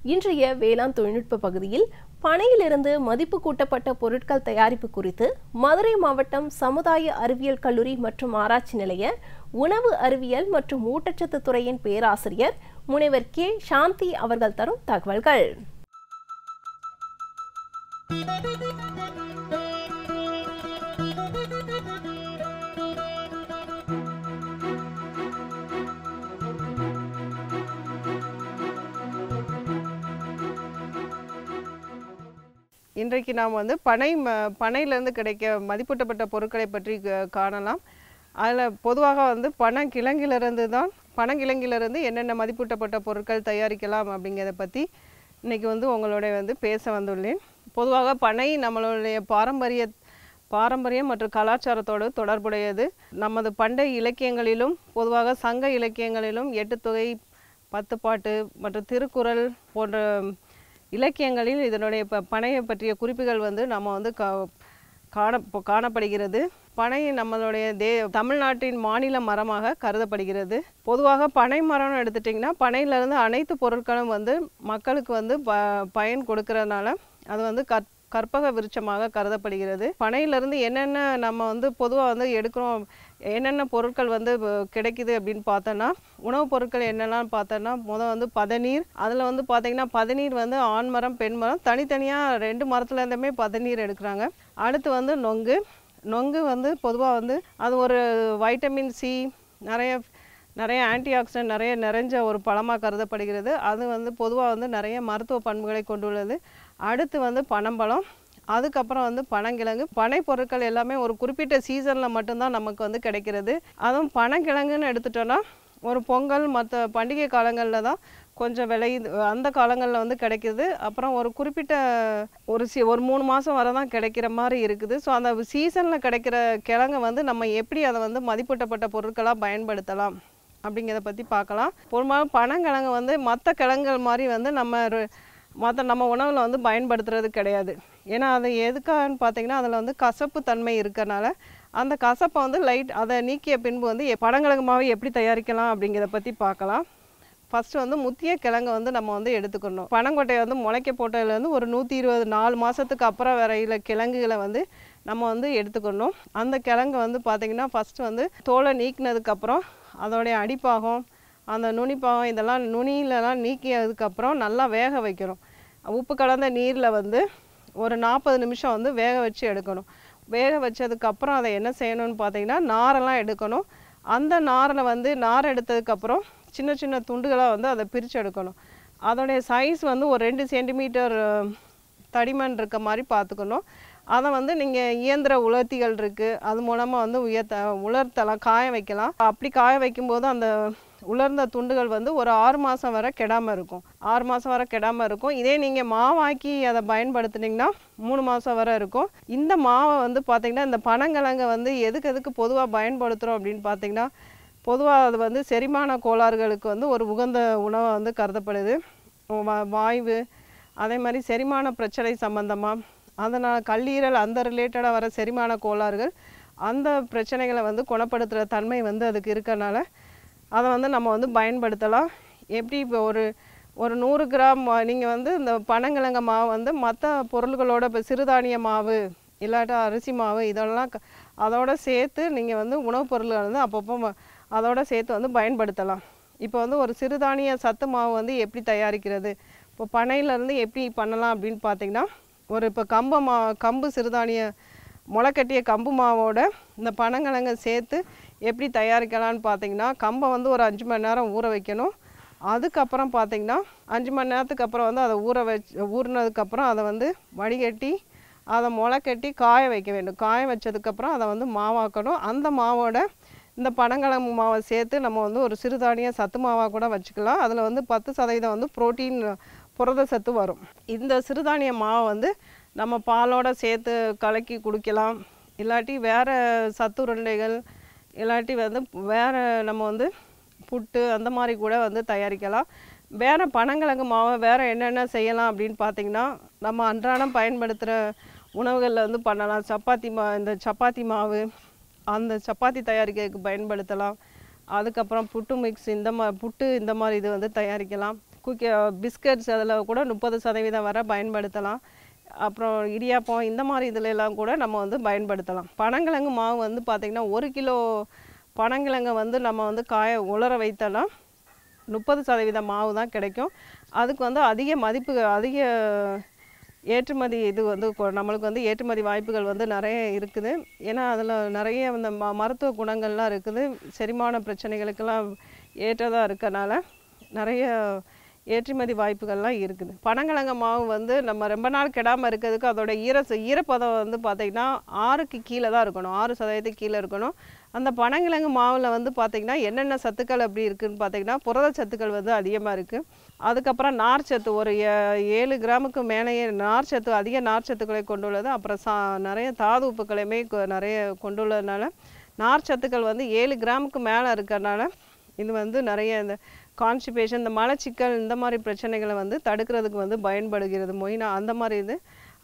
இன்றைய வேளாண் தொழில்நுட்ப பகுதியில் பனையிலிருந்து மதிப்பு கூட்டப்பட்ட பொருட்கள் தயாரிப்பு குறித்து மதுரை மாவட்டம் சமுதாய அறிவியல் கல்லூரி மற்றும் ஆராய்ச்சி நிலைய உணவு அறிவியல் மற்றும் ஊட்டச்சத்து துறையின் பேராசிரியர் முனைவர் கே சாந்தி அவர்கள் தரும் தகவல்கள். இன்றைக்கு நாம் பனையிலிருந்து கிடைக்க மதிப்பூட்டப்பட்ட பொருட்களை பற்றி காணலாம். அதில் பொதுவாக பனங்கிழங்கிலிருந்து என்னென்ன மதிப்பூட்டப்பட்ட பொருட்கள் தயாரிக்கலாம் அப்படிங்கிறத பற்றி இன்றைக்கி உங்களோட பேச வந்துள்ளேன். பொதுவாக பனை நம்மளுடைய பாரம்பரியம் மற்றும் கலாச்சாரத்தோடு தொடர்புடையது. நமது பண்டைய இலக்கியங்களிலும் பொதுவாக சங்க இலக்கியங்களிலும் 8 தொகை 10 பாட்டு மற்றும் திருக்குறள் போன்ற இலக்கியங்களில் இதனுடைய பனையை பற்றிய குறிப்புகள் நம்ம காணப்படுகிறது. பனை நம்மளுடைய தமிழ்நாட்டின் மாநில மரமாக கருதப்படுகிறது. பொதுவாக பனை மரம்னு எடுத்துட்டிங்கன்னா பனையிலேருந்து அனைத்து பொருட்களும் மக்களுக்கு பயன் கொடுக்கறதுனால அது கற்பக விருட்சமாக கருதப்படுகிறது. பனையிலிருந்து என்னென்ன நம்ம பொதுவாக எடுக்கிறோம், என்னென்ன பொருட்கள் கிடைக்குது அப்படின்னு பார்த்தோன்னா, உணவுப் பொருட்கள் என்னெல்லாம் பார்த்தோன்னா பதநீர். அதில் பார்த்திங்கன்னா பதநீர் ஆண் மரம் பெண் மரம் தனித்தனியாக 2 மரத்துலேருந்துமே பதநீர் எடுக்கிறாங்க. அடுத்து நொங்கு பொதுவாக அது ஒரு வைட்டமின் சி, நிறைய ஆன்டி ஆக்சிடென்ட் நிறைஞ்ச ஒரு பழமாக கருதப்படுகிறது. அது பொதுவாக நிறைய மருத்துவ பண்புகளை கொண்டுள்ளது. அடுத்து பனம்பழம், அதுக்கப்புறம் பனங்கிழங்கு. பனை பொருட்கள் எல்லாமே ஒரு குறிப்பிட்ட சீசனில் மட்டும்தான் நமக்கு கிடைக்கிறது. அதுவும் பனங்கிழங்குன்னு எடுத்துட்டோன்னா ஒரு பொங்கல் மற்ற பண்டிகை காலங்களில் தான் கொஞ்சம் அந்த காலங்களில் கிடைக்கிது. அப்புறம் ஒரு குறிப்பிட்ட ஒரு 3 மாதம் வரை தான் கிடைக்கிற மாதிரி இருக்குது. ஸோ அந்த சீசனில் கிடைக்கிற கிழங்கை நம்ம எப்படி அதை மதிப்பூட்டப்பட்ட பொருட்களாக பயன்படுத்தலாம் அப்படிங்கிறத பற்றி பார்க்கலாம். பொதுவாக பனங்கிழங்கு மற்ற கிழங்குகள் மாதிரி நம்ம உணவில் பயன்படுத்துறது கிடையாது. ஏன்னா அது எதுக்காகன்னு பார்த்தீங்கன்னா அதில் கசப்பு தன்மை இருக்கனால அந்த கசப்பை அதை நீக்கிய பின்பு பனங்கிழங்கு மாவு எப்படி தயாரிக்கலாம் அப்படிங்கிறத பற்றி பார்க்கலாம். ஃபஸ்ட்டு முத்திய கிழங்கு நம்ம எடுத்துக்கணும். பனங்கொட்டையை முளைக்க போட்டதுலேருந்து ஒரு 124 மாதத்துக்கு அப்புறம் வரையில் கிழங்குகளை நம்ம எடுத்துக்கணும். அந்த கிழங்கு பார்த்திங்கன்னா ஃபஸ்ட்டு தோலை நீக்கினதுக்கப்புறம் அதோடைய அடிப்பாகம், அந்த நுனிப்பாகம், இதெல்லாம் நுனியிலலாம் நீக்கியதுக்கப்புறம் நல்லா வேக வைக்கணும். உப்பு கலந்த நீரில் ஒரு 40 நிமிஷம் வேக வச்சு எடுக்கணும். வேக வச்சதுக்கப்புறம் அதை என்ன செய்யணும்னு பார்த்தீங்கன்னா நாரெல்லாம் எடுக்கணும். அந்த நாரில் நார் எடுத்ததுக்கப்புறம் சின்ன சின்ன துண்டுகளாக அதை பிரித்து எடுக்கணும். அதோடைய சைஸ் ஒரு 2 சென்டிமீட்டர் தடிமன் இருக்க மாதிரி பார்த்துக்கணும். அதை நீங்கள் இயந்திர உலர்த்திகள் இருக்குது, அது மூலமாக உலர்த்தலாம், காய வைக்கலாம். அப்படி காய வைக்கும்போது அந்த உலர்ந்த துண்டுகள் ஒரு 6 மாதம் வரை கெடாமல் இருக்கும். 6 மாதம் வரை கெடாமல் இருக்கும். இதே நீங்கள் மாவாக்கி அதை பயன்படுத்துனீங்கன்னா 3 மாதம் வரை இருக்கும். இந்த மாவை பார்த்திங்கன்னா இந்த பனங்கிழங்கை எதுக்கு பொதுவாக பயன்படுத்துகிறோம் அப்படின்னு பார்த்திங்கன்னா, பொதுவாக அது செரிமான கோளாறுகளுக்கு ஒரு உகந்த உணவாக கருதப்படுது. வாய்வு, அதே மாதிரி செரிமான பிரச்சனை சம்மந்தமாக, அதனால் கல்லீரல் அந்த ரிலேட்டடாக வர செரிமான கோளாறுகள், அந்த பிரச்சனைகளை குணப்படுத்துகிற தன்மை அதுக்கு இருக்கனால அதை நம்ம பயன்படுத்தலாம். எப்படி இப்போ ஒரு 100 கிராம் நீங்கள் இந்த பனங்கிழங்கு மாவு மற்ற பொருள்களோட இப்போ சிறுதானிய மாவு இல்லாட்டா அரிசி மாவு இதெல்லாம் அதோட சேர்த்து நீங்கள் உணவுப் பொருள்கள் அப்பப்போ அதோட சேர்த்து பயன்படுத்தலாம். இப்போ ஒரு சிறுதானிய சத்து மாவு எப்படி தயாரிக்கிறது, இப்போ பனையிலேருந்து எப்படி பண்ணலாம் அப்படின்னு பார்த்தீங்கன்னா, இப்போ கம்பு சிறுதானிய முளைக்கட்டிய கம்பு மாவோட இந்த பனங்கிழங்கை சேர்த்து எப்படி தயாரிக்கலான்னு பார்த்தீங்கன்னா, கம்பை ஒரு 5 மணி நேரம் ஊற வைக்கணும். அதுக்கப்புறம் பார்த்தீங்கன்னா 5 மணி நேரத்துக்கு அப்புறம் அதை ஊறினதுக்கப்புறம் அதை வடிகட்டி அதை முளைக்கட்டி காய வைக்க வேண்டும். காய வச்சதுக்கப்புறம் அதை மாவாக்கணும். அந்த மாவோட இந்த பனங்கிழங்கு மாவை சேர்த்து நம்ம ஒரு சிறுதானிய சத்து மாவாக கூட வச்சுக்கலாம். அதில் 10% புரத சத்து வரும். இந்த சிறுதானிய மாவை நம்ம பாலோட சேர்த்து கலக்கி குடிக்கலாம். இல்லாட்டி வேறு சத்து உருண்டைகள், இல்லாட்டி வேறு நம்ம புட்டு அந்த மாதிரி கூட தயாரிக்கலாம். வேறு பனங்கிழங்கு மாவை வேறு என்னென்ன செய்யலாம் அப்படின்னு பார்த்திங்கன்னா, நம்ம அன்றாடம் பயன்படுத்துகிற உணவுகளில் பண்ணலாம். இந்த சப்பாத்தி மாவு அந்த சப்பாத்தி தயாரிக்கிறதுக்கு பயன்படுத்தலாம். அதுக்கப்புறம் புட்டு மிக்ஸ் இந்த மாதிரி இது தயாரிக்கலாம். பிஸ்கட்ஸ் அதில் கூட 30% வரை பயன்படுத்தலாம். அப்புறம் இடியாப்பம் இந்த மாதிரி இதில் எல்லாம் கூட நம்ம வந்து பயன்படுத்தலாம். பனங்கிழங்கு மாவு வந்து பார்த்திங்கன்னா 1 கிலோ பனங்கிழங்கை வந்து நம்ம வந்து உலர வைத்தோன்னா 30% மாவு தான் கிடைக்கும். அதுக்கு வந்து அதிக ஏற்றுமதி இது வந்து நம்மளுக்கு வந்து ஏற்றுமதி வாய்ப்புகள் வந்து நிறைய இருக்குது. ஏன்னா அதில் நிறைய இந்த மருத்துவ குணங்கள்லாம் இருக்குது. செரிமான பிரச்சனைகளுக்கெல்லாம் ஏற்றதாக இருக்கனால நிறைய ஏற்றுமதி வாய்ப்புகள்லாம் இருக்குது. பனங்கிழங்கு மாவு வந்து நம்ம ரொம்ப நாள் கெடாமல் இருக்கிறதுக்கு அதோட ஈரப்பதம் வந்து பார்த்திங்கன்னா 6க்கு கீழே தான் இருக்கணும், 6% கீழே இருக்கணும். அந்த பனங்கிழங்கு மாவில் வந்து பார்த்திங்கன்னா என்னென்ன சத்துக்கள் அப்படி இருக்குதுன்னு பார்த்திங்கன்னா புரத சத்துக்கள் வந்து அதிகமாக இருக்குது. அதுக்கப்புறம் நார்ச்சத்து ஒரு 7 கிராமுக்கு மேலேயே நார்ச்சத்து, அதிக நார்ச்சத்துக்களை கொண்டுள்ளது. அப்புறம் நிறைய தாது உப்புக்களையுமே நிறைய கொண்டுள்ளதுனால நார்ச்சத்துக்கள் வந்து 7 கிராமுக்கு மேலே இருக்கிறதுனால இது வந்து நிறைய இந்த கான்ஸ்டிபேஷன், இந்த மலச்சிக்கல் இந்த மாதிரி பிரச்சனைகளை வந்து தடுக்கிறதுக்கு வந்து பயன்படுகிறது. மெயினாக அந்த மாதிரி இது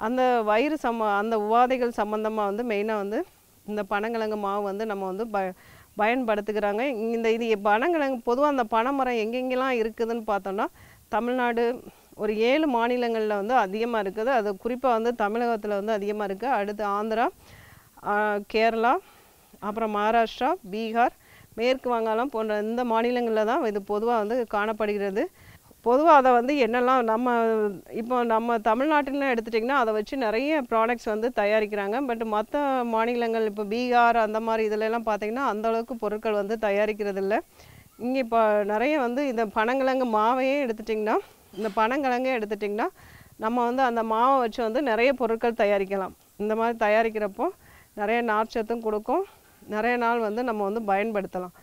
அந்த வயிறு அந்த உபாதைகள் சம்மந்தமாக வந்து மெயினாக வந்து இந்த பனங்கிழங்கு மாவு வந்து நம்ம வந்து பயன்படுத்துகிறாங்க. இது பனங்கிழங்கு பொதுவாக அந்த பனைமரம் எங்கெங்கெல்லாம் இருக்குதுன்னு பார்த்தோம்னா தமிழ்நாடு ஒரு 7 மாநிலங்களில் வந்து அதிகமாக இருக்குது. அது குறிப்பாக வந்து தமிழகத்தில் வந்து அதிகமாக இருக்குது. அடுத்து ஆந்திரா, கேரளா, அப்புறம் மகாராஷ்டிரா, பீகார், மேற்கு வங்காளம் போன்ற இந்த மாநிலங்களில் தான் இது பொதுவாக வந்து காணப்படுகிறது. பொதுவாக அதை வந்து என்னெல்லாம் நம்ம தமிழ்நாட்டில் எடுத்துட்டிங்கன்னா அதை வச்சு நிறைய ப்ராடக்ட்ஸ் வந்து தயாரிக்கிறாங்க. பட் மற்ற மாநிலங்கள் இப்போ பீகார் அந்த மாதிரி இதிலெல்லாம் பார்த்திங்கன்னா அந்தளவுக்கு பொருட்கள் வந்து தயாரிக்கிறது இல்லை. இங்கே இப்போ நிறைய வந்து இந்த பனங்கிழங்கு மாவையே எடுத்துட்டிங்கன்னா இந்த பனங்கிழங்கே எடுத்துட்டிங்கன்னா நம்ம வந்து அந்த மாவை வச்சு வந்து நிறைய பொருட்கள் தயாரிக்கலாம். இந்த மாதிரி தயாரிக்கிறப்போ நிறைய நார்ச்சத்தும் கொடுக்கும், நிறைய நாள் வந்து நம்ம வந்து பயன்படுத்தலாம்.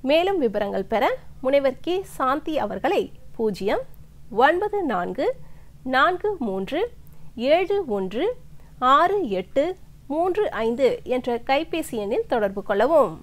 மேலும் விவரங்கள் பெற முனைவர் கே. சாந்தி அவர்களை 09434171635 என்ற கைபேசி எண்ணில் தொடர்பு கொள்ளவும்.